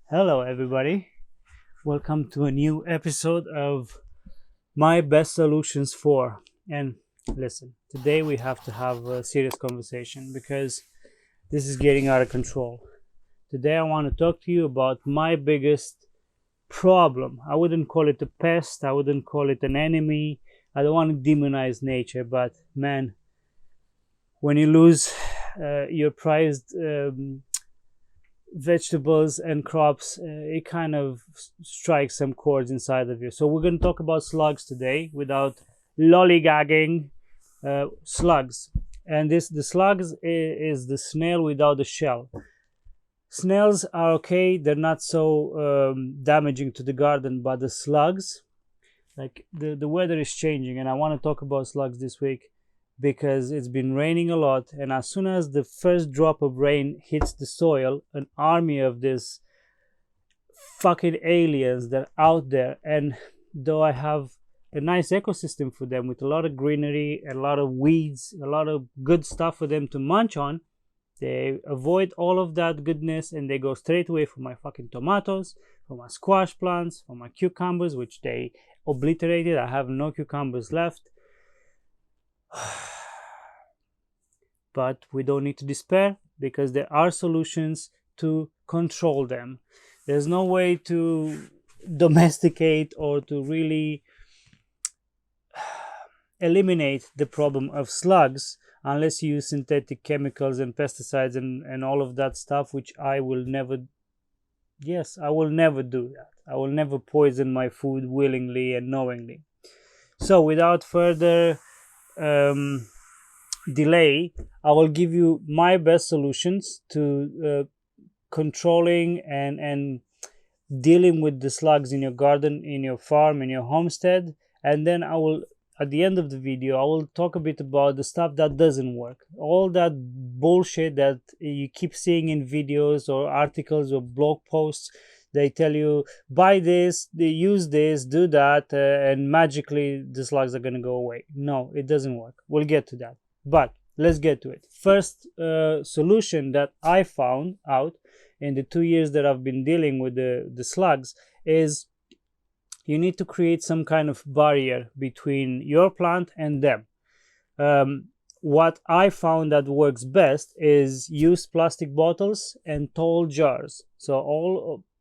Hello, everybody. Welcome to a new episode of My Best Solutions for. And listen, today we have to have a serious conversation because this is getting out of control. Today I want to talk to you about my biggest problem. I wouldn't call it a pest, I wouldn't call it an enemy. I don't want to demonize nature, but man, when you lose your prized vegetables and crops, it kind of strikes some chords inside of you. So we're going to talk about slugs today without lollygagging. Slugs, and the slugs is the snail without the shell. Snails are okay, they're not so damaging to the garden, but the slugs, like the weather is changing, and I want to talk about slugs this week because it's been raining a lot, and as soon as the first drop of rain hits the soil, an army of these fucking aliens, they're out there. And though I have a nice ecosystem for them with a lot of greenery, a lot of weeds, a lot of good stuff for them to munch on, they avoid all of that goodness and they go straight away for my fucking tomatoes, for my squash plants, for my cucumbers, which they obliterated. I have no cucumbers left. But we don't need to despair because there are solutions to control them. There's no way to domesticate or to really eliminate the problem of slugs unless you use synthetic chemicals and pesticides and all of that stuff, which I will never do that. I will never poison my food willingly and knowingly. So without further delay, I will give you my best solutions to controlling and dealing with the slugs in your garden, in your farm, in your homestead. And then I will, at the end of the video, I will talk a bit about the stuff that doesn't work. All that bullshit that you keep seeing in videos or articles or blog posts. They tell you, buy this, they use this, do that, and magically the slugs are going to go away. No, it doesn't work. We'll get to that. But let's get to it. First solution that I found out in the 2 years that I've been dealing with the slugs is you need to create some kind of barrier between your plant and them. What I found that works best is use plastic bottles and tall jars. So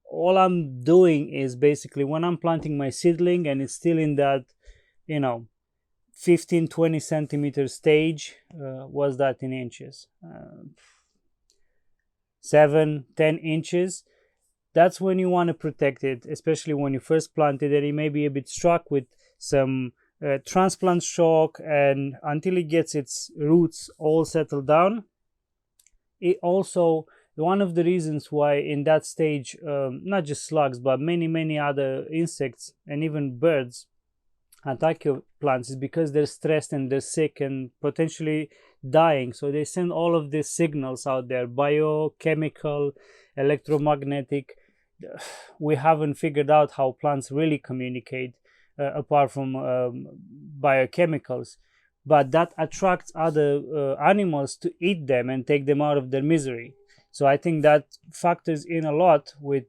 all I'm doing is basically when I'm planting my seedling and it's still in that 15-20 centimeter stage, was that in inches, 7-10 inches, that's when you want to protect it, especially when you first planted it. It may be a bit struck with some transplant shock, and until it gets its roots all settled down. It also, one of the reasons why in that stage, not just slugs but many other insects and even birds attack your plants, is because they're stressed and they're sick and potentially dying. So they send all of these signals out there, biochemical, electromagnetic. We haven't figured out how plants really communicate apart from biochemicals, but that attracts other animals to eat them and take them out of their misery. So I think that factors in a lot with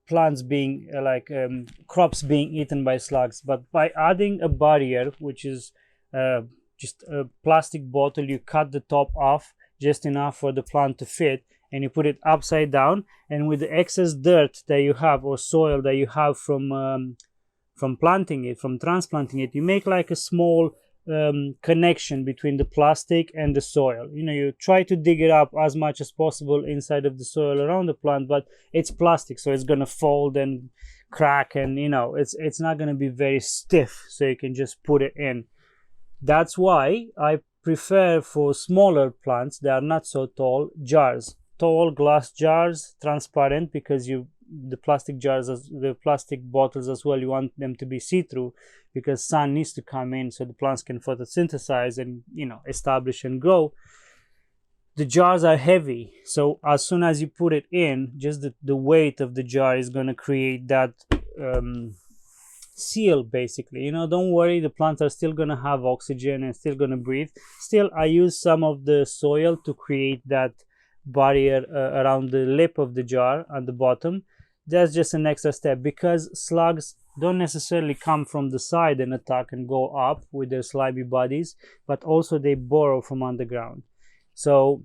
plants being crops being eaten by slugs. But by adding a barrier, which is just a plastic bottle, you cut the top off just enough for the plant to fit, and you put it upside down, and with the excess dirt that you have or soil that you have from planting it, from transplanting it, you make like a small connection between the plastic and the soil. You try to dig it up as much as possible inside of the soil around the plant, but it's plastic, so it's going to fold and crack, and it's not going to be very stiff, so you can just put it in. That's why I prefer, for smaller plants that are not so tall, jars, tall glass jars, transparent, because the plastic jars, the plastic bottles as well, you want them to be see-through because sun needs to come in so the plants can photosynthesize and establish and grow. The jars are heavy, so as soon as you put it in, just the weight of the jar is going to create that seal, basically. Don't worry, the plants are still going to have oxygen and still going to breathe. Still, I use some of the soil to create that barrier around the lip of the jar at the bottom. that's just an extra step, because slugs don't necessarily come from the side and attack and go up with their slimy bodies, but also they burrow from underground. So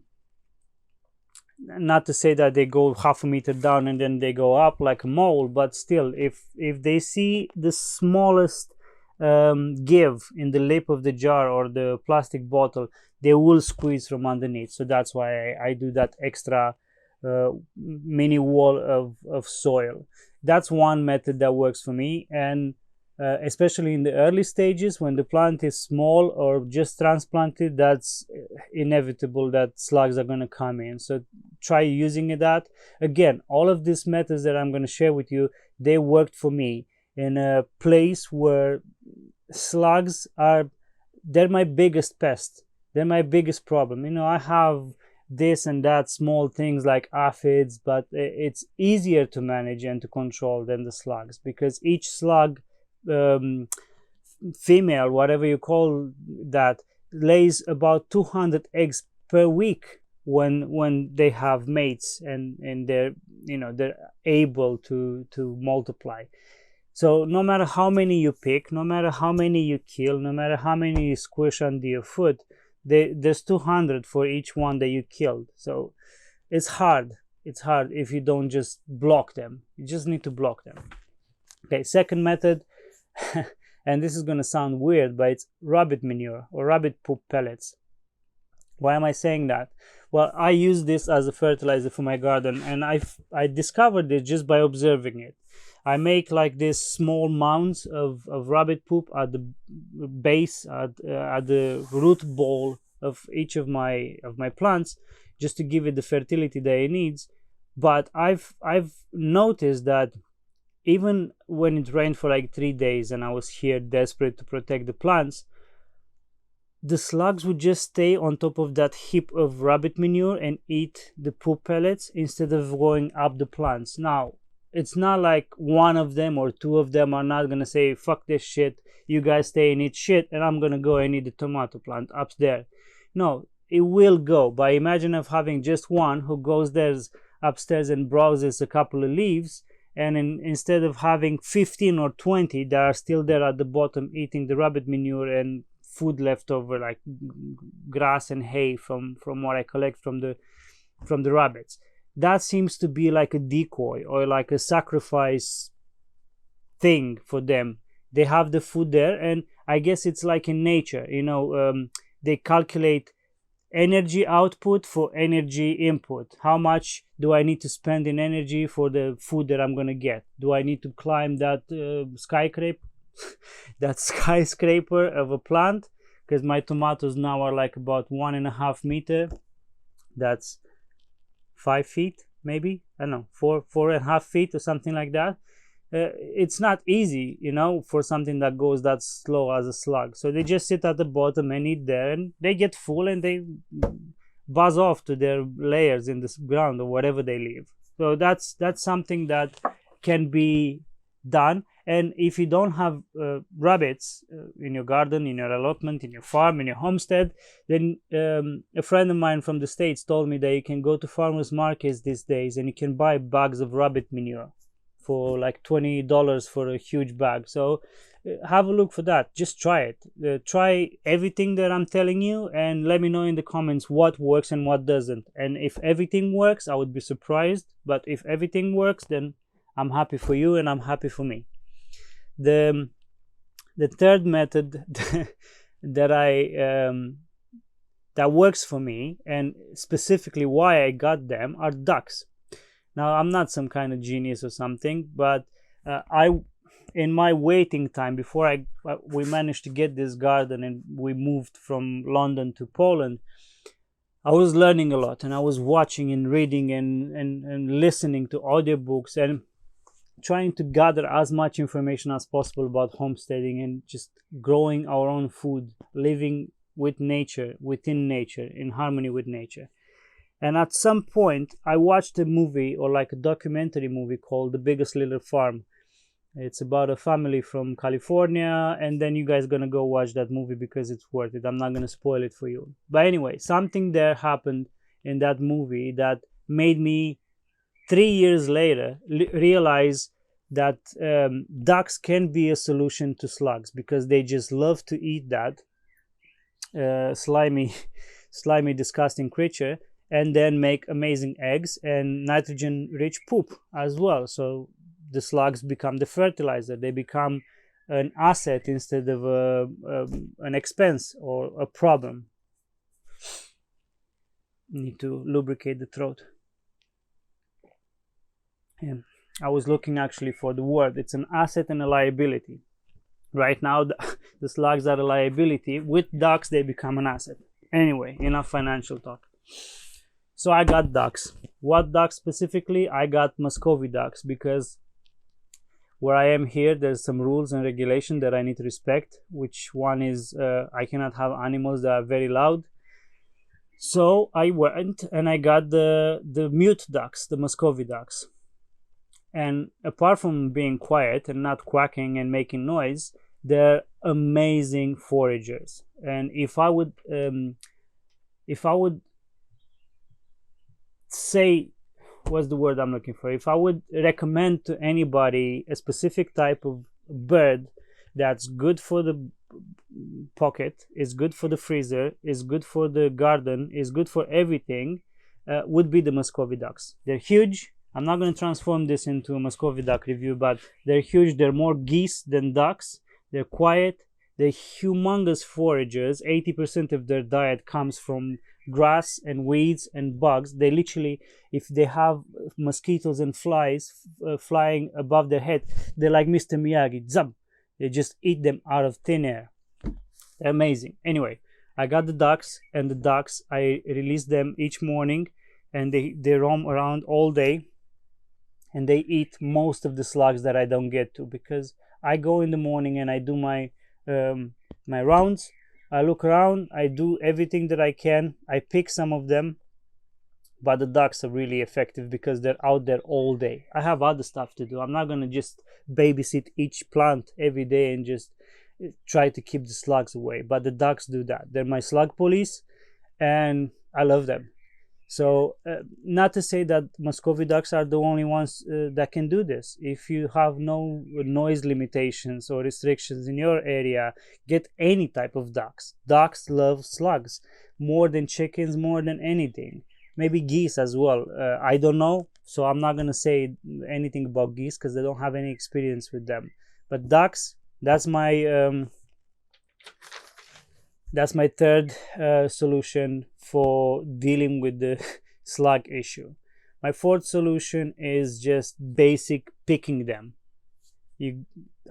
not to say that they go half a meter down and then they go up like a mole, but still, if they see the smallest give in the lip of the jar or the plastic bottle, they will squeeze from underneath. So that's why I do that extra mini wall of soil. That's one method that works for me, and especially in the early stages when the plant is small or just transplanted, that's inevitable that slugs are going to come in. So try using that. Again, all of these methods that I'm going to share with you, they worked for me in a place where slugs they're my biggest pest. They're my biggest problem. You know, I have this and that small things like aphids, but it's easier to manage and to control than the slugs, because each slug, female, whatever you call that, lays about 200 eggs per week when they have mates and they're, you know, they're able to multiply. So no matter how many you pick, no matter how many you kill, no matter how many you squish under your foot, there's 200 for each one that you killed. So it's hard if you don't just block them. You just need to block them. Okay, second method, and this is going to sound weird, but it's rabbit manure or rabbit poop pellets. Why am I saying that? Well, I use this as a fertilizer for my garden, and I discovered it just by observing it. I make like this small mounds of rabbit poop at the base, at the root ball of each of my plants, just to give it the fertility that it needs. But I've noticed that even when it rained for like 3 days and I was here desperate to protect the plants, the slugs would just stay on top of that heap of rabbit manure and eat the poop pellets instead of going up the plants. Now, it's not like one of them or two of them are not gonna say, fuck this shit, you guys stay and eat shit, and I'm gonna go and eat the tomato plant up there. No, it will go. But imagine of having just one who goes there upstairs and browses a couple of leaves, and instead of having 15 or 20 that are still there at the bottom eating the rabbit manure and food left over, like grass and hay from what I collect from the rabbits. That seems to be like a decoy or like a sacrifice thing for them. They have the food there, and I guess it's like in nature, you know, they calculate energy output for energy input. How much do I need to spend in energy for the food that I'm gonna get? Do I need to climb that skyscraper of a plant? Because my tomatoes now are like about 1.5 meter. That's 5 feet, maybe, I don't know, 4.5 feet or something like that. It's not easy, you know, for something that goes that slow as a slug. So they just sit at the bottom and eat there, and they get full and they buzz off to their layers in the ground or wherever they live. So that's something that can be done. And if you don't have rabbits in your garden, in your allotment, in your farm, in your homestead, then a friend of mine from the States told me that you can go to farmers markets these days and you can buy bags of rabbit manure for like $20 for a huge bag. So have a look for that. Just try it. Try everything that I'm telling you and let me know in the comments what works and what doesn't. And if everything works, I would be surprised. But if everything works, then I'm happy for you and I'm happy for me. The third method that that works for me, and specifically why I got them, are ducks. Now, I'm not some kind of genius or something, but in my waiting time before we managed to get this garden and we moved from London to Poland, I was learning a lot, and I was watching and reading and listening to audiobooks and trying to gather as much information as possible about homesteading and just growing our own food, living with nature, within nature, in harmony with nature. And at some point, I watched a movie, or like a documentary movie, called The Biggest Little Farm. It's about a family from California, and then you guys gonna go watch that movie because it's worth it. I'm not gonna spoil it for you. But anyway, something there happened in that movie that made me 3 years later realize that ducks can be a solution to slugs, because they just love to eat that slimy disgusting creature, and then make amazing eggs and nitrogen rich poop as well. So the slugs become the fertilizer. They become an asset instead of an expense or a problem. Need to lubricate the throat. Yeah. I was looking actually for the word. It's an asset and a liability. Right now, the slugs are a liability. With ducks, they become an asset. Anyway, enough financial talk. So I got ducks. What ducks specifically? I got Muscovy ducks, because where I am here, there's some rules and regulation that I need to respect. Which one is I cannot have animals that are very loud. So I went and I got the mute ducks, the Muscovy ducks. And apart from being quiet and not quacking and making noise, they're amazing foragers. And if I would say, what's the word I'm looking for? If I would recommend to anybody a specific type of bird that's good for the pocket, is good for the freezer, is good for the garden, is good for everything, would be the Muscovy ducks. They're huge. I'm not going to transform this into a Muscovy duck review, but they're huge. They're more geese than ducks. They're quiet. They're humongous foragers. 80% of their diet comes from grass and weeds and bugs. They literally, if they have mosquitoes and flies flying above their head, they're like Mr. Miyagi. Zap! They just eat them out of thin air. They're amazing. Anyway, I got the ducks, and the ducks, I release them each morning, and they roam around all day. And they eat most of the slugs that I don't get to, because I go in the morning and I do my rounds. I look around, I do everything that I can. I pick some of them, but the ducks are really effective because they're out there all day. I have other stuff to do. I'm not gonna just babysit each plant every day and just try to keep the slugs away. But the ducks do that. They're my slug police, and I love them. So not to say that Muscovy ducks are the only ones that can do this. If you have no noise limitations or restrictions in your area, get any type of ducks. Ducks love slugs more than chickens, more than anything. Maybe geese as well. I don't know, so I'm not gonna say anything about geese because I don't have any experience with them. But ducks, that's my third solution for dealing with the slug issue. My fourth solution is just basic picking them.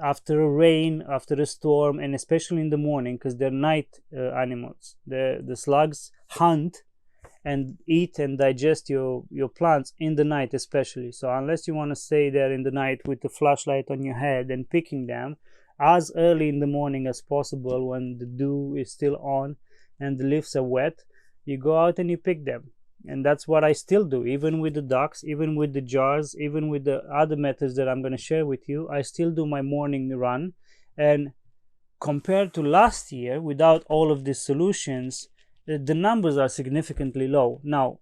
After a rain, after a storm, and especially in the morning, because they're night animals, the slugs hunt and eat and digest your plants in the night especially. So unless you want to stay there in the night with the flashlight on your head and picking them, as early in the morning as possible when the dew is still on and the leaves are wet, you go out and you pick them. And that's what I still do, even with the ducks, even with the jars, even with the other methods that I'm going to share with you. I still do my morning run. And compared to last year, without all of these solutions, the numbers are significantly low. Now,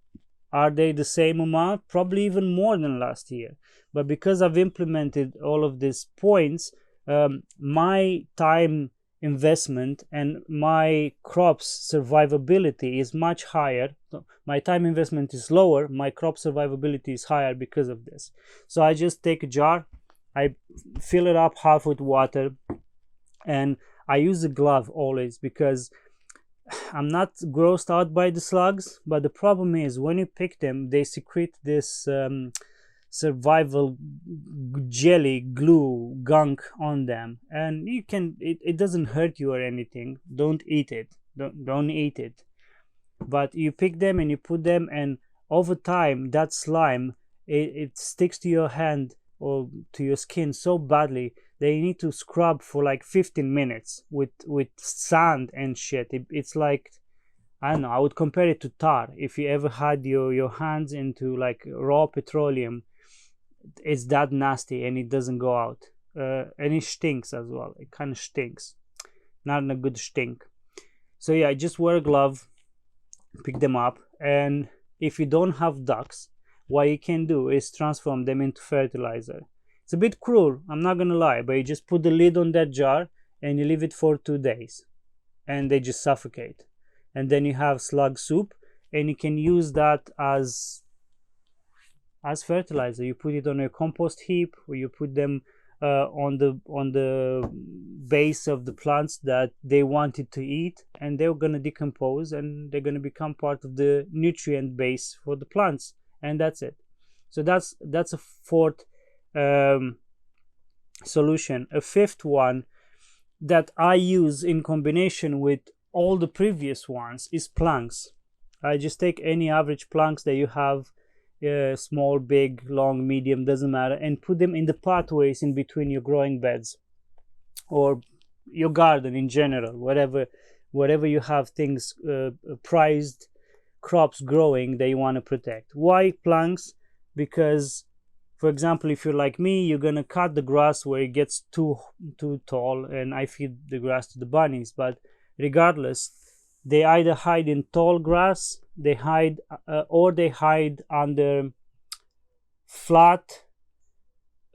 are they the same amount? Probably even more than last year. But because I've implemented all of these points, my time investment and my crops survivability is much higher. My time investment is lower, my crop survivability is higher because of this. So I just take a jar, I fill it up half with water, and I use a glove always because I'm not grossed out by the slugs. But the problem is when you pick them, they secrete this survival jelly glue gunk on them, and you can it doesn't hurt you or anything. Don't eat it, don't eat it. But you pick them and you put them, and over time that slime, it sticks to your hand or to your skin so badly that you need to scrub for like 15 minutes with sand and shit. It's like, I don't know, I would compare it to tar. If you ever had your hands into like raw petroleum, it's that nasty and it doesn't go out. And it stinks as well. It kind of stinks, not in a good stink. So yeah, just wear a glove, pick them up. And if you don't have ducks, what you can do is transform them into fertilizer. It's a bit cruel, I'm not gonna lie, but you just put the lid on that jar and you leave it for 2 days and they just suffocate, and then you have slug soup, and you can use that as fertilizer. You put it on a compost heap, or you put them on the base of the plants that they wanted to eat, and they're going to decompose and they're going to become part of the nutrient base for the plants, and that's it. So that's a fourth solution. A fifth one that I use in combination with all the previous ones is planks. I just take any average planks that you have, small, big, long, medium, doesn't matter, and put them in the pathways in between your growing beds or your garden in general, whatever you have things, prized crops growing that you want to protect. Why planks? Because, for example, if you're like me, you're gonna cut the grass where it gets too tall, and I feed the grass to the bunnies. But regardless, they either hide in tall grass, or they hide under flat,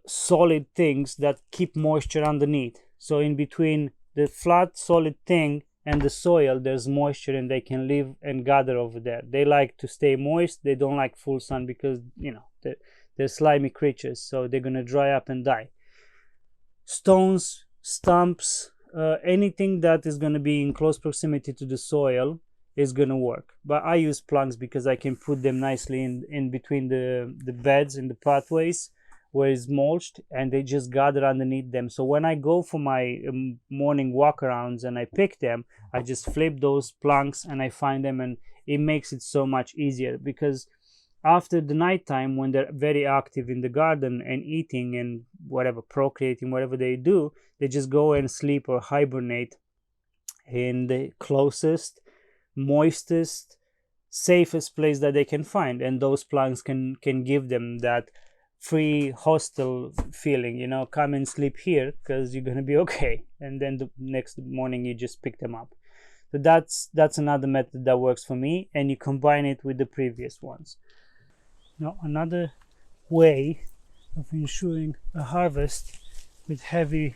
solid things that keep moisture underneath. So in between the flat, solid thing and the soil, there's moisture, and they can live and gather over there. They like to stay moist. They don't like full sun because, you know, they're slimy creatures, so they're gonna dry up and die. Stones, stumps, anything that is going to be in close proximity to the soil is going to work. But I use planks because I can put them nicely in between the beds, in the pathways where it's mulched, and they just gather underneath them. So when I go for my morning walkarounds and I pick them, I just flip those planks and I find them, and it makes it so much easier, because after the nighttime, when they're very active in the garden and eating and whatever, procreating, whatever they do, they just go and sleep or hibernate in the closest, moistest, safest place that they can find. And those plants can give them that free hostel feeling, you know, come and sleep here because you're going to be okay. And then the next morning you just pick them up. So that's another method that works for me, and you combine it with the previous ones. Now, another way of ensuring a harvest with heavy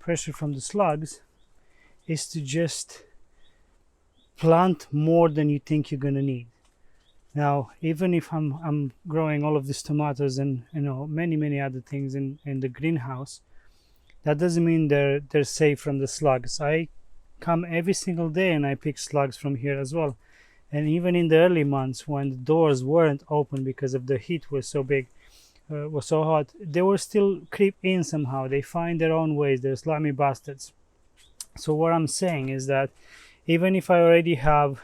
pressure from the slugs is to just plant more than you think you're going to need. Now, even if I'm growing all of these tomatoes and, you know, many other things in the greenhouse, that doesn't mean they're safe from the slugs. I come every single day and I pick slugs from here as well. And even in the early months, when the doors weren't open because of the heat was so big, was so hot, they were still creep in somehow. They find their own ways. They're slimy bastards. So what I'm saying is that even if I already have,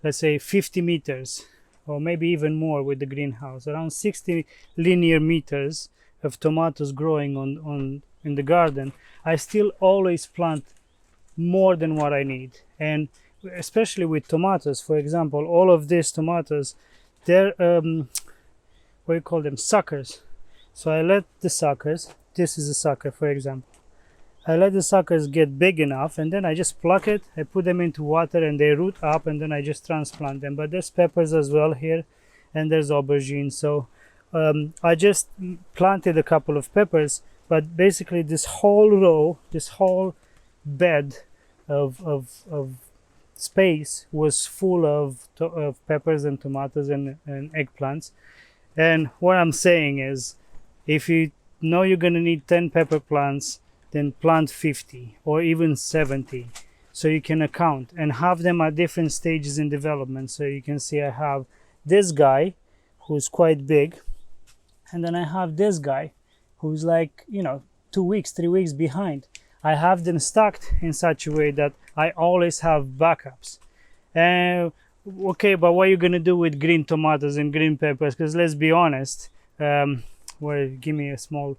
let's say, 50 meters, or maybe even more with the greenhouse, around 60 linear meters of tomatoes growing in the garden, I still always plant more than what I need. And especially with tomatoes, for example, all of these tomatoes, they're what do you call them, suckers. So I let the suckers, this is a sucker for example, I let the suckers get big enough, and then I just pluck it, I put them into water and they root up, and then I just transplant them. But there's peppers as well here, and there's aubergine. So I just planted a couple of peppers, but basically this whole row, this whole bed of space was full of peppers and tomatoes and eggplants. And what I'm saying is, if you know you're going to need 10 pepper plants, then plant 50 or even 70, so you can account and have them at different stages in development. So you can see I have this guy who's quite big, and then I have this guy who's like, you know, 2 weeks, 3 weeks behind. I have them stacked in such a way that I always have backups. Okay, but what are you gonna do with green tomatoes and green peppers? Because let's be honest, give me a small,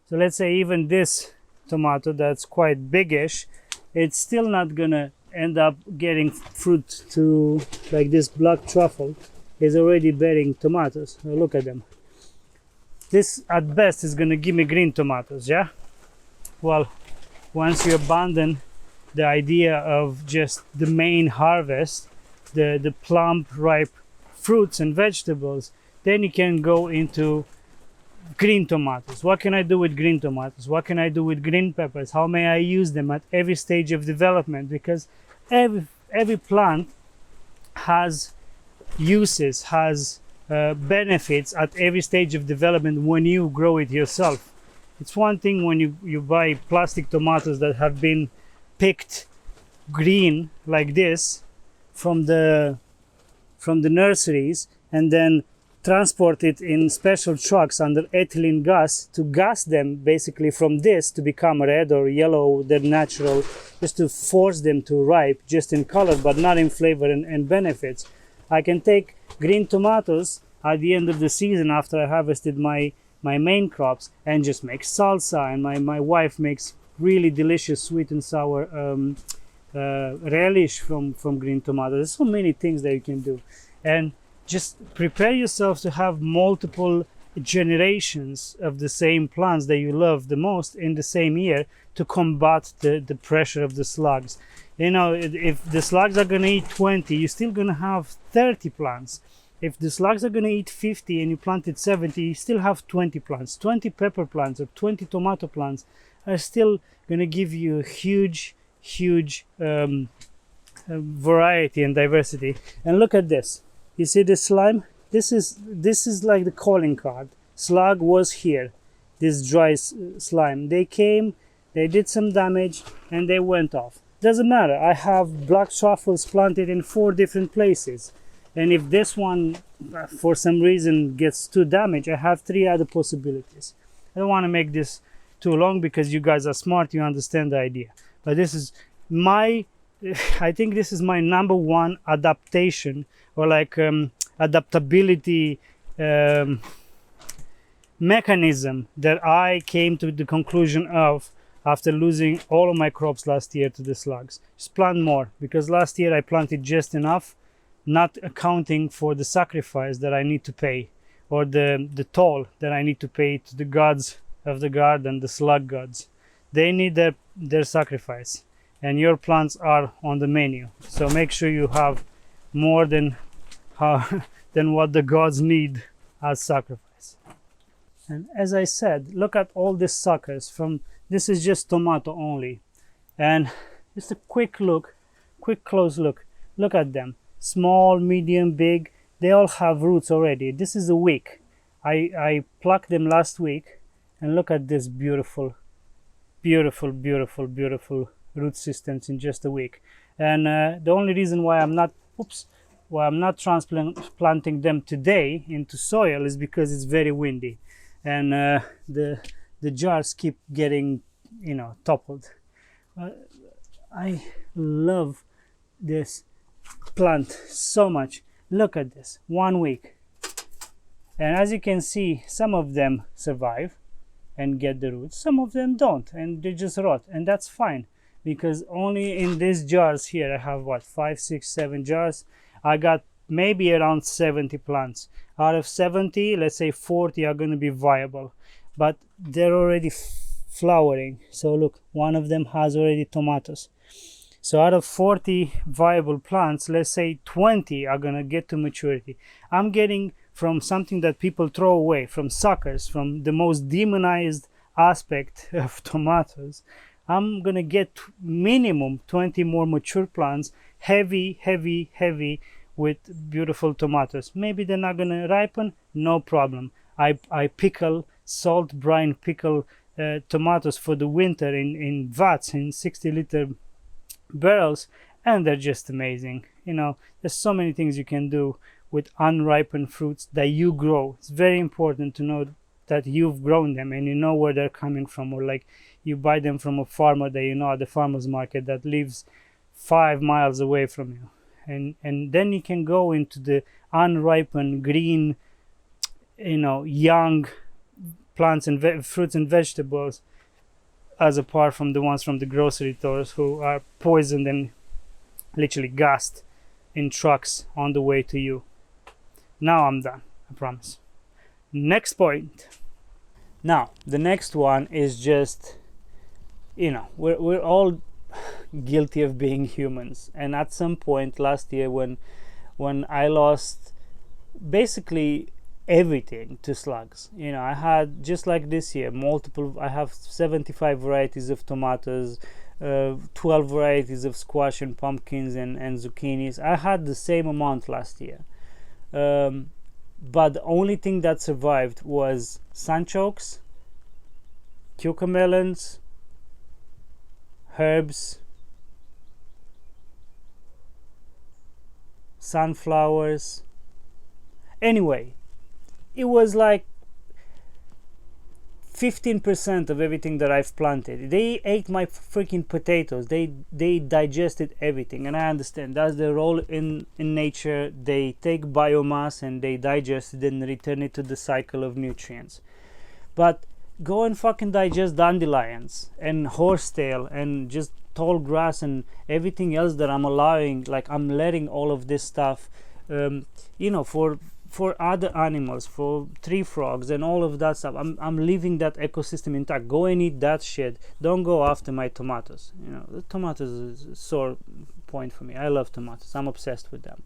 so let's say even this tomato that's quite biggish, it's still not gonna end up getting fruit to, like this black truffle is already bearing tomatoes. Look at them. This at best is gonna give me green tomatoes, yeah? Well, once you abandon the idea of just the main harvest, the plump, ripe fruits and vegetables, Then you can go into green tomatoes. What can I do with green tomatoes? What can I do with green peppers? How may I use them at every stage of development? Because every plant has uses, has benefits at every stage of development when you grow it yourself. It's one thing when you buy plastic tomatoes that have been picked green like this from the nurseries, and then transport it in special trucks under ethylene gas to gas them basically from this to become red or yellow, they're natural, just to force them to ripe just in color but not in flavor and benefits. I can take green tomatoes at the end of the season after I harvested my main crops and just make salsa, and my wife makes really delicious sweet and sour relish from green tomatoes. There's so many things that you can do, and just prepare yourself to have multiple generations of the same plants that you love the most in the same year to combat the pressure of the slugs. You know, if the slugs are going to eat 20, you're still going to have 30 plants. If the slugs are going to eat 50 and you planted 70, you still have 20 plants. 20 pepper plants or 20 tomato plants are still going to give you a huge variety and diversity. And look at this. You see this slime? This is like the calling card. Slug was here. This dry slime. They came, they did some damage, and they went off. Doesn't matter. I have black truffles planted in 4 different places. And if this one, for some reason, gets too damaged, I have 3 other possibilities. I don't want to make this too long because you guys are smart, you understand the idea. But this is I think this is my number one adaptation, or like adaptability mechanism that I came to the conclusion of after losing all of my crops last year to the slugs. Just plant more, because last year I planted just enough, not accounting for the sacrifice that I need to pay, or the toll that I need to pay to the gods of the garden, the slug gods. They need their sacrifice, and your plants are on the menu. So make sure you have more than what the gods need as sacrifice. And as I said, look at all these suckers. This is just tomato only, and just a quick close look. Look at them. Small, medium, big. They all have roots already. This is a week. I plucked them last week, and look at this beautiful root systems in just a week. And the only reason why I'm not transplanting them today into soil is because it's very windy, and the jars keep getting, toppled. I love this plant so much. Look at this, 1 week, and as you can see, some of them survive and get the roots, some of them don't, and they just rot, and that's fine, because only in these jars here I have 5, 6, 7 jars. I got maybe around 70 plants. Out of 70, let's say 40 are going to be viable, but they're already flowering. So look, one of them has already tomatoes. So out of 40 viable plants, let's say 20 are going to get to maturity. I'm getting from something that people throw away, from suckers, from the most demonized aspect of tomatoes. I'm going to get minimum 20 more mature plants, heavy with beautiful tomatoes. Maybe they're not going to ripen, no problem. I pickle, salt brine pickle tomatoes for the winter in vats, in 60-liter barrels, and they're just amazing. There's so many things you can do with unripened fruits that you grow. It's very important to know that you've grown them and you know where they're coming from, or like you buy them from a farmer that at the farmer's market that lives 5 miles away from you, and then you can go into the unripened green, young plants and fruits and vegetables, as apart from the ones from the grocery stores who are poisoned and literally gassed in trucks on the way to you. Now I'm done, I promise. Next point. Now the next one is just, we're all guilty of being humans, and at some point last year when I lost basically everything to slugs. You know, I had, just like this year, multiple, I have 75 varieties of tomatoes, 12 varieties of squash and pumpkins and zucchinis. I had the same amount last year, but the only thing that survived was sunchokes, cucamelons, herbs, sunflowers. Anyway, it was like 15% of everything that I've planted. They ate my freaking potatoes. They digested everything, and I understand that's their role in nature. They take biomass and they digest it and return it to the cycle of nutrients. But go and fucking digest dandelions and horsetail and just tall grass and everything else that I'm allowing. Like, I'm letting all of this stuff, you know, for other animals, for tree frogs and all of that stuff. I'm leaving that ecosystem intact. Go and eat that shit. Don't go after my tomatoes. You know, the tomatoes is a sore point for me. I love tomatoes. I'm obsessed with them.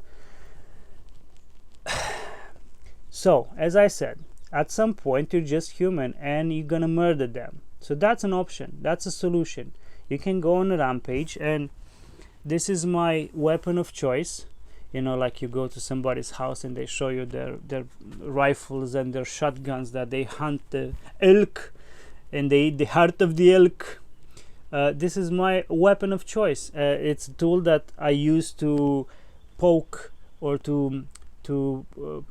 So, as I said, at some point you're just human and you're gonna murder them. So that's an option. That's a solution. You can go on a rampage, and this is my weapon of choice. You know, like you go to somebody's house and they show you their rifles and their shotguns that they hunt the elk and they eat the heart of the elk. This is my weapon of choice. It's a tool that I use to poke or to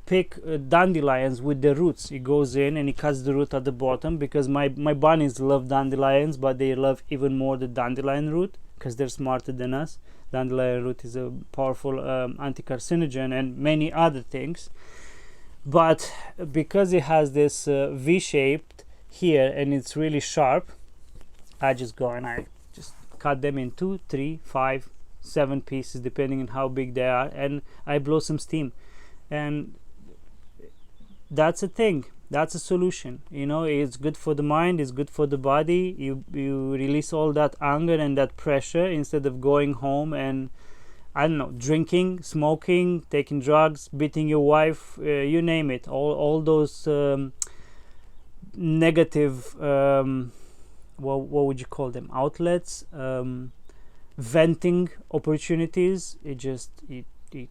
pick dandelions with the roots. He goes in and he cuts the root at the bottom, because my bunnies love dandelions, but they love even more the dandelion root because they're smarter than us. Dandelion root is a powerful anti-carcinogen and many other things, but because it has this V-shaped here and it's really sharp, I just go and I just cut them in 2, 3, 5, 7 pieces depending on how big they are, and I blow some steam, and that's a thing. That's a solution. You know, it's good for the mind, it's good for the body. You release all that anger and that pressure instead of going home and, I don't know, drinking, smoking, taking drugs, beating your wife, you name it. All those negative, what would you call them, outlets, venting opportunities. You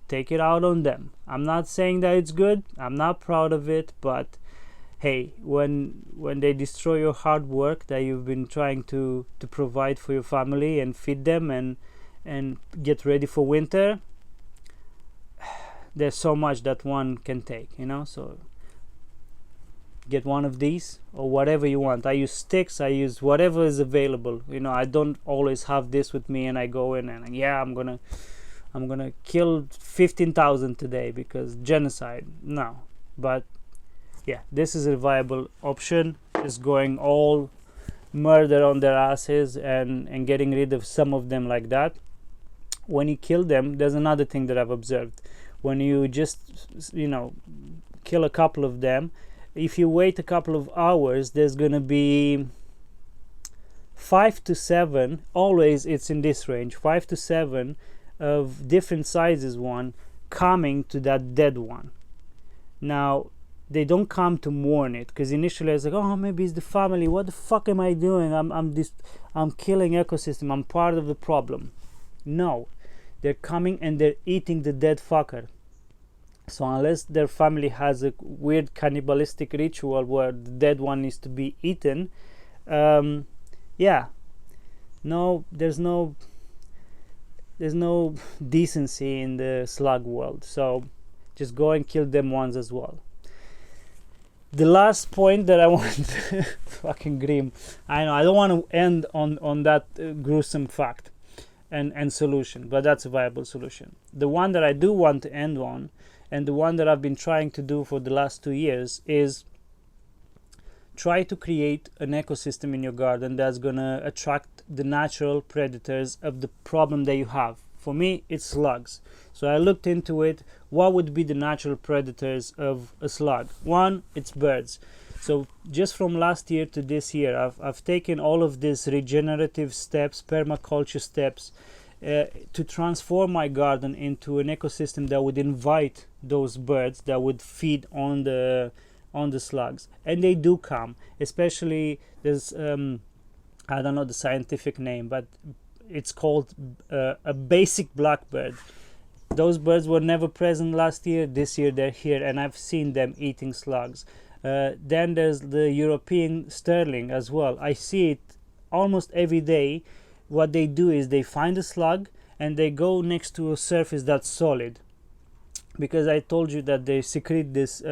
take it out on them. I'm not saying that it's good. I'm not proud of it, but hey, when they destroy your hard work that you've been trying to provide for your family and feed them and get ready for winter, there's so much that one can take, you know. So get one of these or whatever you want. I use sticks, I use whatever is available. You know, I don't always have this with me and I go in and yeah, I'm gonna kill 15,000 today because genocide. No, but yeah, this is a viable option. Just going all murder on their asses and getting rid of some of them like that. When you kill them, there's another thing that I've observed. When you just, you know, kill a couple of them, if you wait a couple of hours, there's gonna be 5 to 7, always it's in this range, 5 to 7 of different sizes one coming to that dead one. Now, they don't come to mourn it, because initially I was like, oh, maybe it's the family. What the fuck am I doing? I'm killing ecosystem. I'm part of the problem. No, they're coming and they're eating the dead fucker. So unless their family has a weird cannibalistic ritual where the dead one needs to be eaten, yeah, no, there's no decency in the slug world. So just go and kill them ones as well. The last point that I want fucking grim. I know I don't want to end on that gruesome fact and solution, but that's a viable solution. The one that I do want to end on, and the one that I've been trying to do for the last 2 years, is try to create an ecosystem in your garden that's gonna attract the natural predators of the problem that you have. For me, it's slugs. So I looked into it. What would be the natural predators of a slug? One, it's birds. So just from last year to this year, I've taken all of these regenerative steps, permaculture steps, to transform my garden into an ecosystem that would invite those birds that would feed on the slugs. And they do come, especially there's I don't know the scientific name, but it's called a basic blackbird. Those birds were never present last year. This year they're here, and I've seen them eating slugs. Then there's the European sterling as well. I see it almost every day. What they do is they find a slug and they go next to a surface that's solid, because I told you that they secrete this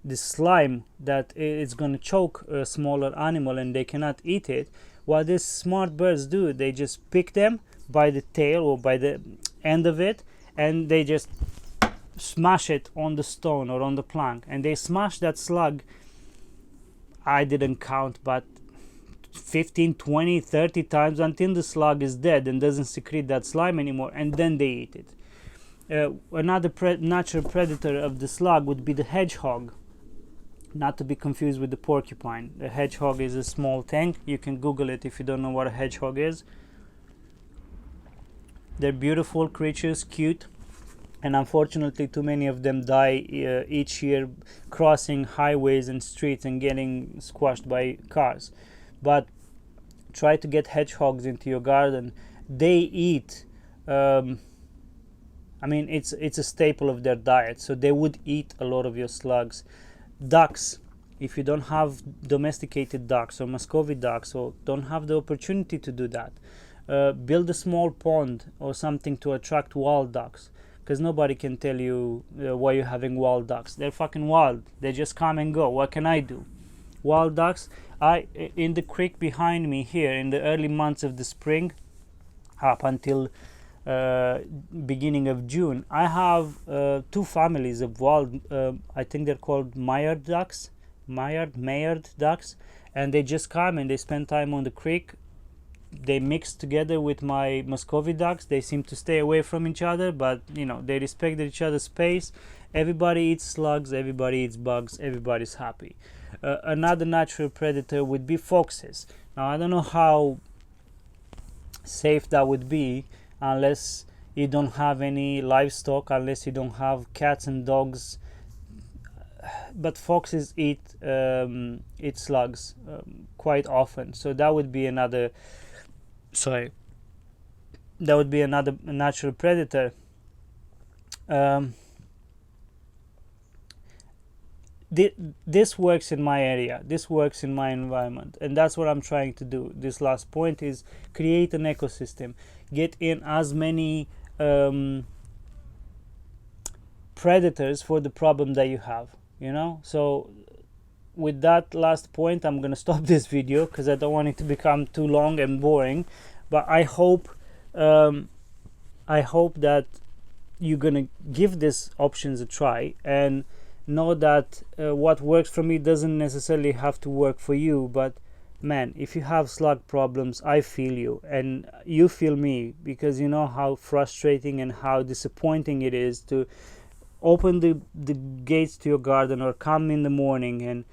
this slime that it's going to choke a smaller animal and they cannot eat it. What these smart birds do, they just pick them by the tail or by the end of it, and they just smash it on the stone or on the plank, and they smash that slug. I didn't count, but 15, 20, 30 times until the slug is dead and doesn't secrete that slime anymore, and then they eat it. Another natural predator of the slug would be the hedgehog, not to be confused with the porcupine. The hedgehog is a small thing. You can Google it if you don't know what a hedgehog is. They're beautiful creatures, cute, and unfortunately too many of them die each year crossing highways and streets and getting squashed by cars. But try to get hedgehogs into your garden. They eat I mean, it's a staple of their diet, so they would eat a lot of your slugs. Ducks, if you don't have domesticated ducks or Muscovy ducks, or don't have the opportunity to do that, build a small pond or something to attract wild ducks, because nobody can tell you why you're having wild ducks. They're fucking wild. They just come and go. What can I do? Wild ducks, in the creek behind me here, in the early months of the spring up until beginning of June, I have 2 families of wild, I think they're called Mayer ducks, and they just come and they spend time on the creek. They mix together with my Muscovy ducks. They seem to stay away from each other, but you know, they respect each other's space. Everybody eats slugs, everybody eats bugs, everybody's happy. Another natural predator would be foxes. Now I don't know how safe that would be unless you don't have any livestock, unless you don't have cats and dogs, but foxes eat slugs quite often, so that would be another natural predator. This works in my area, this works in my environment, and that's what I'm trying to do. This last point is create an ecosystem, get in as many predators for the problem that you have, you know. So with that last point, I'm gonna stop this video because I don't want it to become too long and boring, but I hope that you're gonna give these options a try and know that what works for me doesn't necessarily have to work for you. But man, if you have slug problems, I feel you and you feel me, because you know how frustrating and how disappointing it is to open the gates to your garden or come in the morning and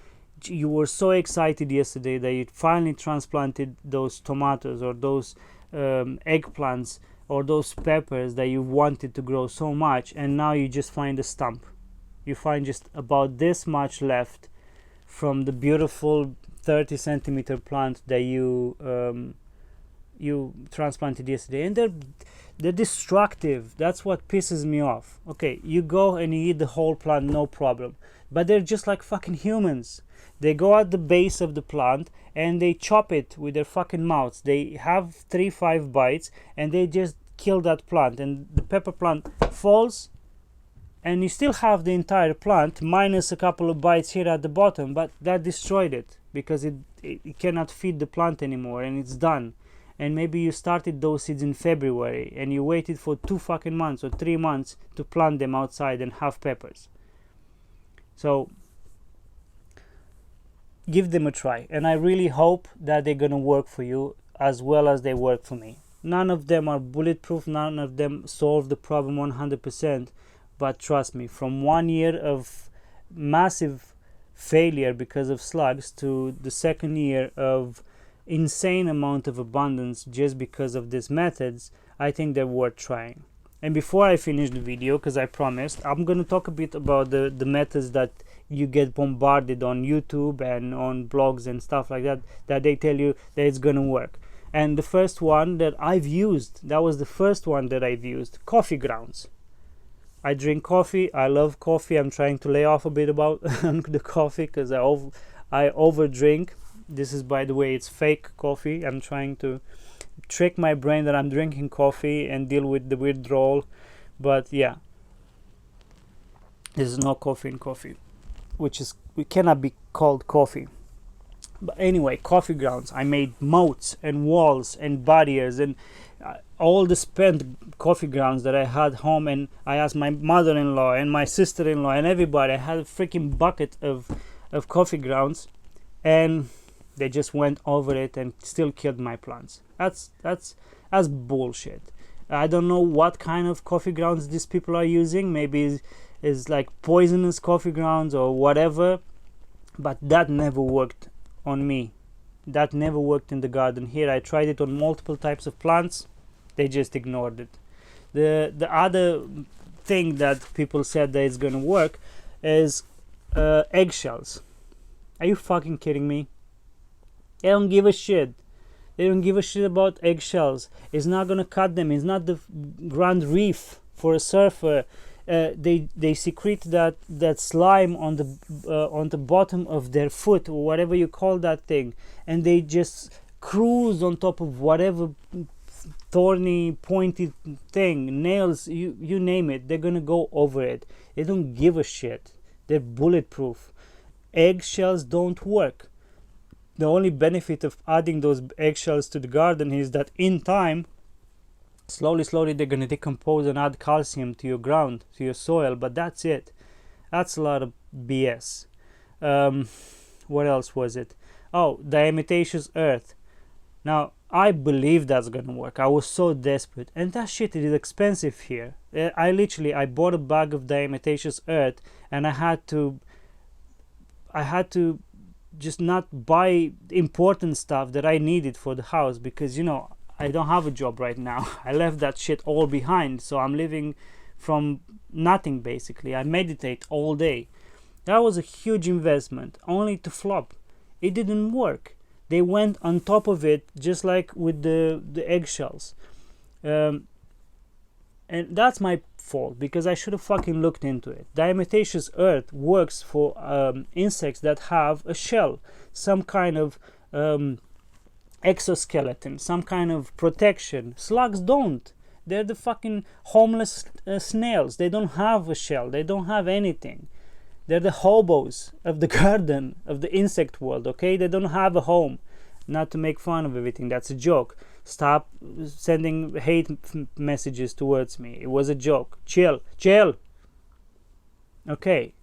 you were so excited yesterday that you finally transplanted those tomatoes or those eggplants or those peppers that you wanted to grow so much, and now you just find a stump. You find just about this much left from the beautiful 30 centimeter plant that you transplanted yesterday, and they're destructive. That's what pisses me off. Okay, you go and you eat the whole plant, no problem, but they're just like fucking humans. They go at the base of the plant and they chop it with their fucking mouths. They have 3-5 bites and they just kill that plant, and the pepper plant falls and you still have the entire plant minus a couple of bites here at the bottom, but that destroyed it because it cannot feed the plant anymore and it's done. And maybe you started those seeds in February and you waited for 2 fucking months or 3 months to plant them outside and have peppers. So give them a try, and I really hope that they're gonna work for you as well as they work for me. None of them are bulletproof, none of them solve the problem 100%, but trust me, from 1 year of massive failure because of slugs to the second year of insane amount of abundance just because of these methods, I think they're worth trying. And before I finish the video, because I promised, I'm going to talk a bit about the methods that you get bombarded on YouTube and on blogs and stuff like that, that they tell you that it's going to work. And the first one that I've used, that was the first one that I've used, coffee grounds. I drink coffee. I love coffee. I'm trying to lay off a bit about the coffee because I overdrink. This is, by the way, it's fake coffee. I'm trying to trick my brain that I'm drinking coffee and deal with the withdrawal. But yeah, there's no coffee in coffee, we cannot be called coffee. But anyway, coffee grounds. I made moats and walls and barriers and all the spent coffee grounds that I had home, and I asked my mother-in-law and my sister-in-law and everybody. I had a freaking bucket of coffee grounds, and they just went over it and still killed my plants. That's bullshit. I don't know what kind of coffee grounds these people are using. Maybe it's like poisonous coffee grounds or whatever, but that never worked on me. That never worked in the garden here. I tried it on multiple types of plants. They just ignored it. The other thing that people said that is gonna work is eggshells. Are you fucking kidding me? They don't give a shit. They don't give a shit about eggshells. It's not gonna cut them. It's not the grand reef for a surfer. They secrete that slime on the bottom of their foot or whatever you call that thing, and they just cruise on top of whatever thorny, pointy thing, nails, you name it. They're gonna go over it. They don't give a shit. They're bulletproof. Eggshells don't work. The only benefit of adding those eggshells to the garden is that in time, slowly they're going to decompose and add calcium to your ground, to your soil, but that's it. That's a lot of BS. What else was it? Oh, diatomaceous earth. Now, I believe that's going to work. I was so desperate, and that shit is expensive here. I bought a bag of diatomaceous earth, and I had to just not buy important stuff that I needed for the house, because I don't have a job right now. I left that shit all behind, so I'm living from nothing basically. I meditate all day. That was a huge investment, only to flop. It didn't work. They went on top of it, just like with the eggshells. And that's my fault, because I should have fucking looked into it. Diatomaceous earth works for insects that have a shell, some kind of exoskeleton, some kind of protection. Slugs don't. They're the fucking homeless snails. They don't have a shell. They don't have anything. They're the hobos of the garden, of the insect world, okay? They don't have a home. Not to make fun of everything. That's a joke. Stop sending hate messages towards me. It was a joke. Chill. Okay.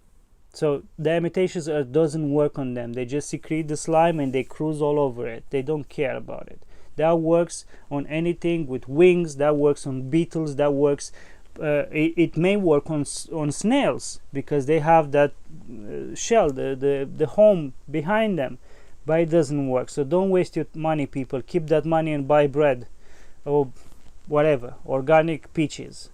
So diatomaceous earth doesn't work on them. They just secrete the slime and they cruise all over it. They don't care about it. That works on anything with wings. That works on beetles. That works. It may work on snails because they have that shell, the home behind them. But it doesn't work. So don't waste your money, people. Keep that money and buy bread or whatever, organic peaches.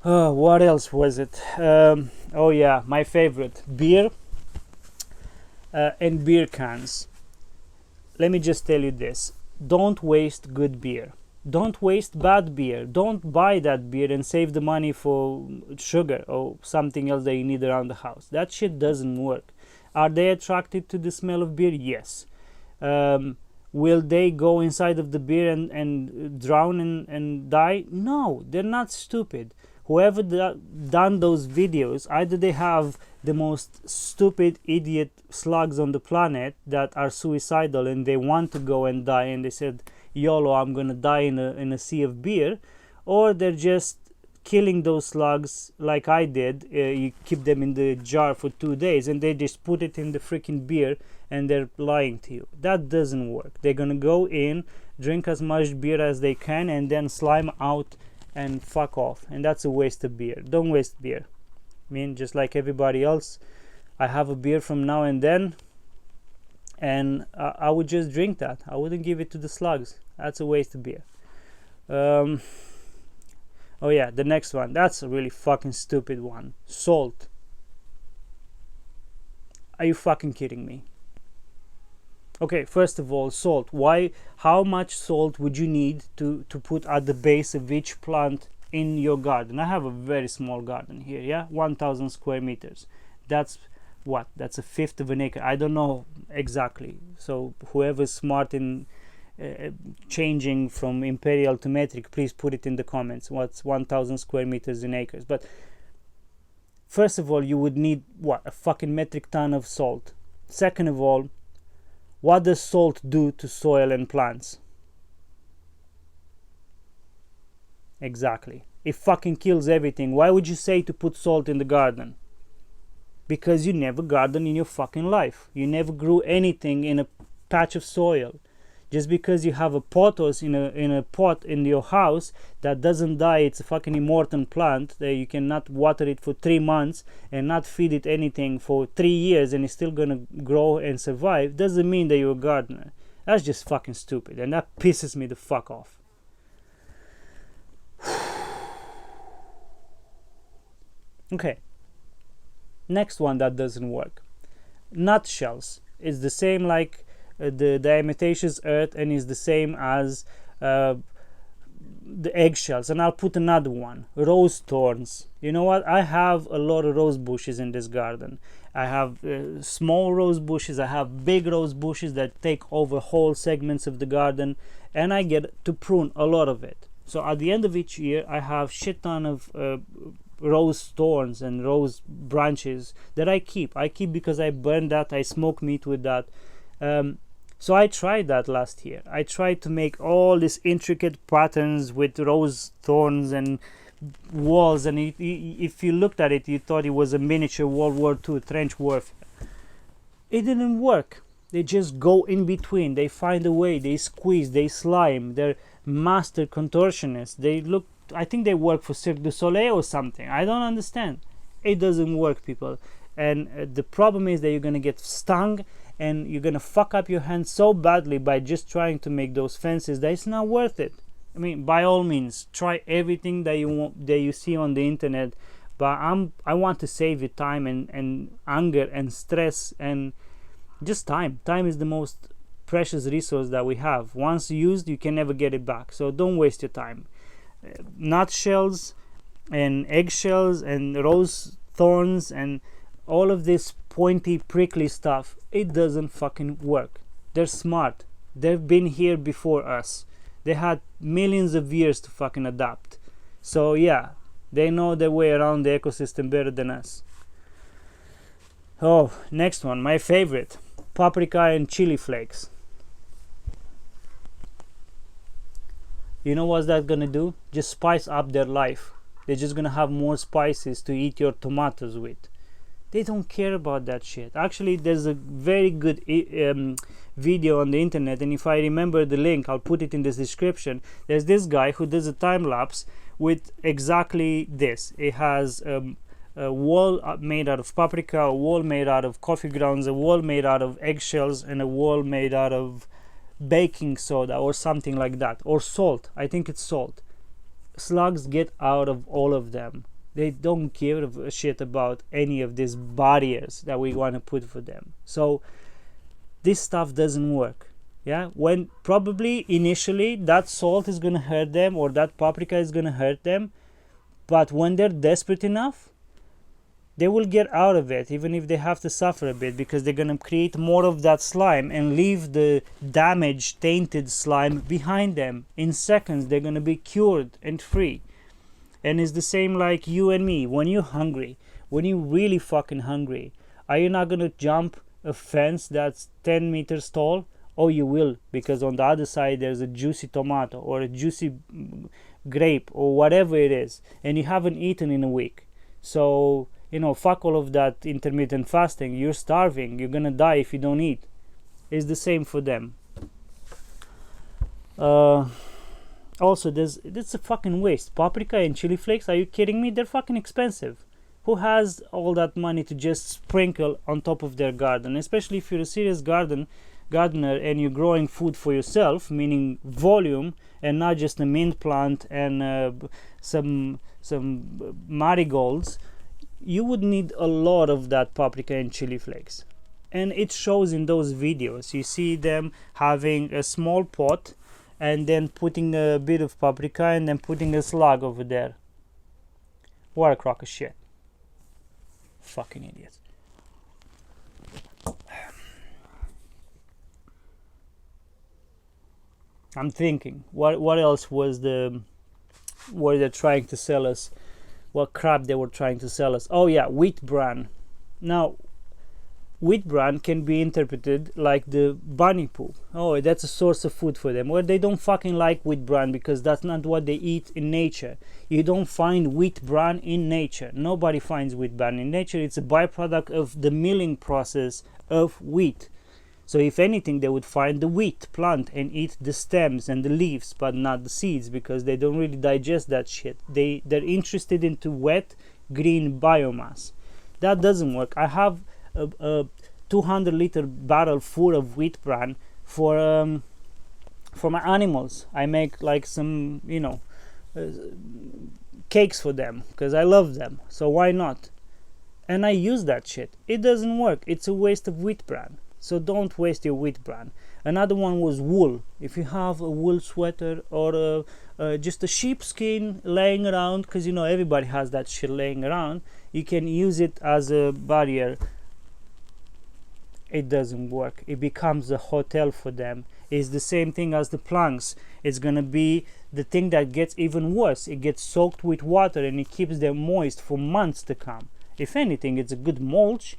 What else was it? Oh yeah, my favorite, beer and beer cans. Let me just tell you this: don't waste good beer. Don't waste bad beer. Don't buy that beer and save the money for sugar or something else that you need around the house. That shit doesn't work. Are they attracted to the smell of beer? Yes. Will they go inside of the beer and drown and die? No, they're not stupid. Whoever done those videos, either they have the most stupid idiot slugs on the planet that are suicidal and they want to go and die, and they said, YOLO, I'm gonna die in a sea of beer, or they're just killing those slugs like I did. You keep them in the jar for 2 days and they just put it in the freaking beer and they're lying to you. That doesn't work. They're gonna go in, drink as much beer as they can, and then slime out and fuck off. And that's a waste of beer. Don't waste beer. I mean, just like everybody else, I have a beer from now and then, and I would just drink that. I wouldn't give it to the slugs. That's a waste of beer. Oh yeah, the next one. That's a really fucking stupid one. Salt. Are you fucking kidding me? Okay, first of all, salt. Why? How much salt would you need to put at the base of each plant in your garden? I have a very small garden here, yeah, 1,000 square meters. That's what? That's a fifth of an acre. I don't know exactly. So whoever's smart in changing from imperial to metric, please put it in the comments. What's 1,000 square meters in acres? But first of all, you would need what? A fucking metric ton of salt. Second of all, what does salt do to soil and plants? Exactly. It fucking kills everything. Why would you say to put salt in the garden? Because you never garden in your fucking life. You never grew anything in a patch of soil. Just because you have a pothos in a pot in your house that doesn't die, it's a fucking immortal plant that you cannot water it for 3 months and not feed it anything for 3 years and it's still gonna grow and survive, doesn't mean that you're a gardener. That's just fucking stupid, and that pisses me the fuck off. Okay, next one that doesn't work. Nutshells. It's the same like the diatomaceous earth, and is the same as the eggshells. And I'll put another one, rose thorns. You know what, I have a lot of rose bushes in this garden. I have small rose bushes, I have big rose bushes that take over whole segments of the garden, and I get to prune a lot of it. So at the end of each year I have shit ton of rose thorns and rose branches that I keep because I burn that, I smoke meat with that. So I tried that last year. I tried to make all these intricate patterns with rose thorns and walls, and if you looked at it, you thought it was a miniature World War II trench warfare. It didn't work. They just go in between. They find a way. They squeeze. They slime. They're master contortionists. They look. I think they work for Cirque du Soleil or something. I don't understand. It doesn't work, people. And the problem is that you're gonna get stung, and you're gonna fuck up your hands so badly by just trying to make those fences that it's not worth it. I mean, by all means, try everything that you want, that you see on the internet, but I want to save you time and anger and stress and just time. Time is the most precious resource that we have. Once used, you can never get it back. So don't waste your time. Nutshells and eggshells and rose thorns and all of this pointy prickly stuff, it doesn't fucking work. They're smart. They've been here before us. They had millions of years to fucking adapt. So yeah, they know their way around the ecosystem better than us. Oh, next one, my favorite, paprika and chili flakes. You know what's that gonna do? Just spice up their life. They're just gonna have more spices to eat your tomatoes with. They don't care about that shit. Actually, there's a very good video on the internet, and if I remember the link, I'll put it in the description. There's this guy who does a time lapse with exactly this. It has a wall made out of paprika, a wall made out of coffee grounds, a wall made out of eggshells, and a wall made out of baking soda or something like that, or salt. I think it's salt. Slugs get out of all of them. They don't give a shit about any of these barriers that we want to put for them. So this stuff doesn't work. Yeah, when probably initially that salt is gonna hurt them or that paprika is gonna hurt them, but when they're desperate enough, they will get out of it, even if they have to suffer a bit, because they're gonna create more of that slime and leave the damaged, tainted slime behind them. In seconds, they're gonna be cured and free. And it's the same like you and me. When you're hungry, when you're really fucking hungry, are you not gonna jump a fence that's 10 meters tall? Oh, you will, because on the other side there's a juicy tomato or a juicy grape or whatever it is, and you haven't eaten in a week. So, you know, fuck all of that intermittent fasting. You're starving. You're gonna die if you don't eat. It's the same for them. Also, it's a fucking waste. Paprika and chili flakes, are you kidding me? They're fucking expensive. Who has all that money to just sprinkle on top of their garden? Especially if you're a serious gardener, gardener and you're growing food for yourself, meaning volume, and not just a mint plant and some marigolds, you would need a lot of that paprika and chili flakes. And it shows in those videos. You see them having a small pot and then putting a bit of paprika and then putting a slug over there. What a crock of shit. Fucking idiots. I'm thinking, what else was were they trying to sell us? What crap they were trying to sell us? Oh yeah, wheat bran. Now, wheat bran can be interpreted like the bunny poo. Oh, that's a source of food for them. Well, they don't fucking like wheat bran because that's not what they eat in nature. You don't find wheat bran in nature. Nobody finds wheat bran in nature. It's a byproduct of the milling process of wheat. So if anything, they would find the wheat plant and eat the stems and the leaves, but not the seeds, because they don't really digest that shit. They're interested into wet green biomass. That doesn't work. I have a 200-liter barrel full of wheat bran for my animals. I make like some, cakes for them because I love them. So why not? And I use that shit. It doesn't work. It's a waste of wheat bran. So don't waste your wheat bran. Another one was wool. If you have a wool sweater or just a sheepskin laying around, because everybody has that shit laying around, you can use it as a barrier. It doesn't work. It becomes a hotel for them. It's the same thing as the planks. It's gonna be the thing that gets even worse. It gets soaked with water and it keeps them moist for months to come. If anything, it's a good mulch,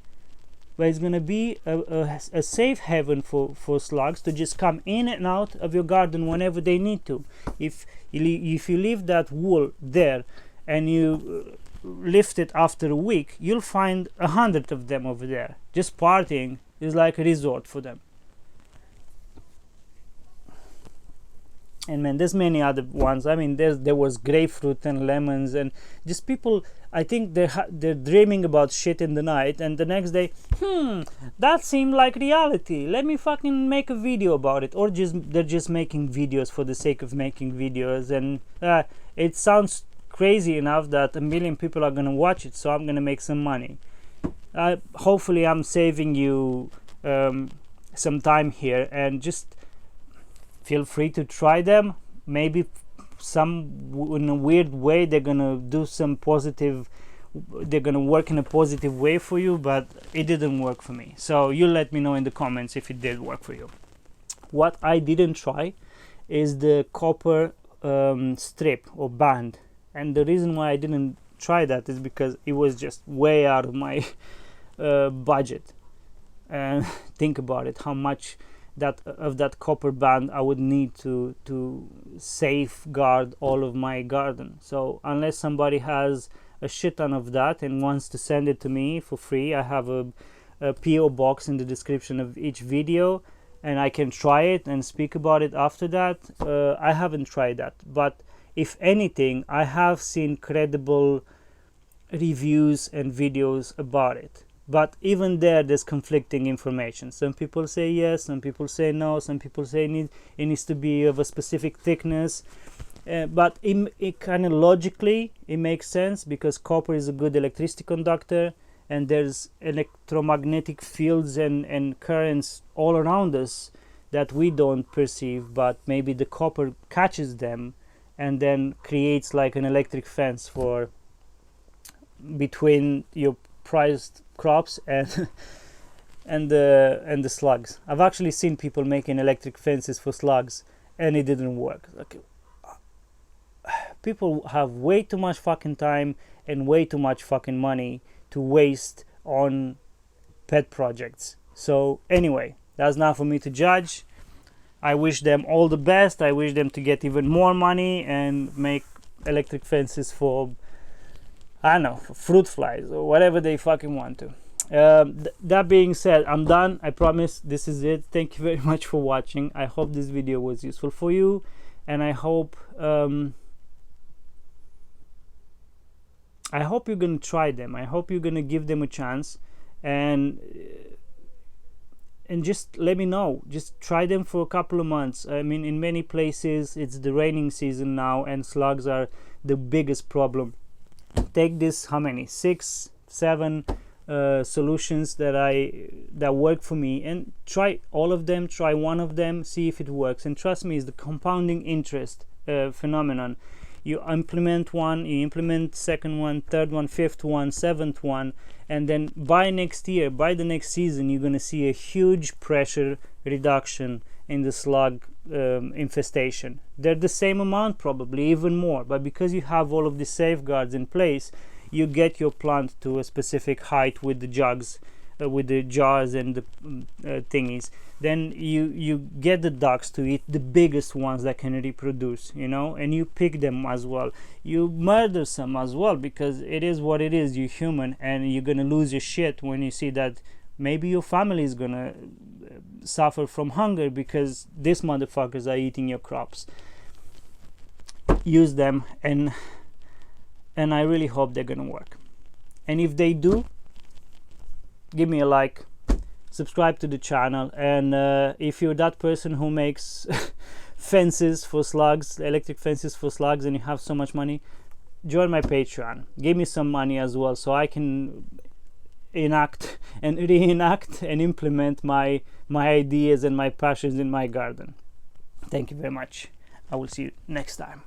but it's gonna be a safe haven for slugs to just come in and out of your garden whenever they need to. If you leave that wool there and you lift it after a week, you'll find 100 of them over there just partying. Is like a resort for them. And man, there's many other ones. I mean, there was grapefruit and lemons and just people. I think they're dreaming about shit in the night, and the next day, that seemed like reality. Let me fucking make a video about it. Or they're just making videos for the sake of making videos, and it sounds crazy enough that 1 million people are gonna watch it, so I'm gonna make some money. Hopefully I'm saving you some time here, and just feel free to try them. Maybe in a weird way they're gonna do some positive, they're gonna work in a positive way for you, but it didn't work for me. So you let me know in the comments if it did work for you. What I didn't try is the copper strip or band, and the reason why I didn't try that is because it was just way out of my budget. And think about it, how much that copper band I would need to safeguard all of my garden. So unless somebody has a shit ton of that and wants to send it to me for free, I have a PO box in the description of each video, and I can try it and speak about it after that. I haven't tried that, but if anything, I have seen credible reviews and videos about it. But even there's conflicting information. Some people say yes, some people say no, some people say it needs to be of a specific thickness. But it kind of logically, it makes sense, because copper is a good electricity conductor, and there's electromagnetic fields and currents all around us that we don't perceive, but maybe the copper catches them and then creates like an electric fence for between your prized crops and the slugs. I've actually seen people making electric fences for slugs, and it didn't work. Like, people have way too much fucking time and way too much fucking money to waste on pet projects. So anyway, that's not for me to judge. I wish them all the best. I wish them to get even more money and make electric fences for, I don't know, for fruit flies or whatever they fucking want to. That being said, I'm done. I promise this is it. Thank you very much for watching. I hope this video was useful for you, and I hope you're gonna try them. I hope you're gonna give them a chance, and and just let me know. Just try them for a couple of months. I mean, in many places it's the raining season now, and slugs are the biggest problem. Take this, how many, 6, 7 solutions that work for me, and try all of them. Try one of them, see if it works, and trust me, it's the compounding interest phenomenon. You implement one, you implement second one, third one, fifth one, seventh one, and then by next year, by the next season, you're going to see a huge pressure reduction in the slug infestation. They're the same amount, probably even more, but because you have all of the safeguards in place, you get your plant to a specific height with the jugs, with the jars and the thingies. Then you get the ducks to eat the biggest ones that can reproduce, you know, and you pick them as well. You murder some as well, because it is what it is. You're human, and you're gonna lose your shit when you see that maybe your family is gonna suffer from hunger because these motherfuckers are eating your crops. Use them, and I really hope they're gonna work. And if they do, give me a like, subscribe to the channel, and if you're that person who makes fences for slugs, electric fences for slugs, and you have so much money, join my Patreon. Give me some money as well, so I can enact and reenact and implement my ideas and my passions in my garden. Thank you very much. I will see you next time.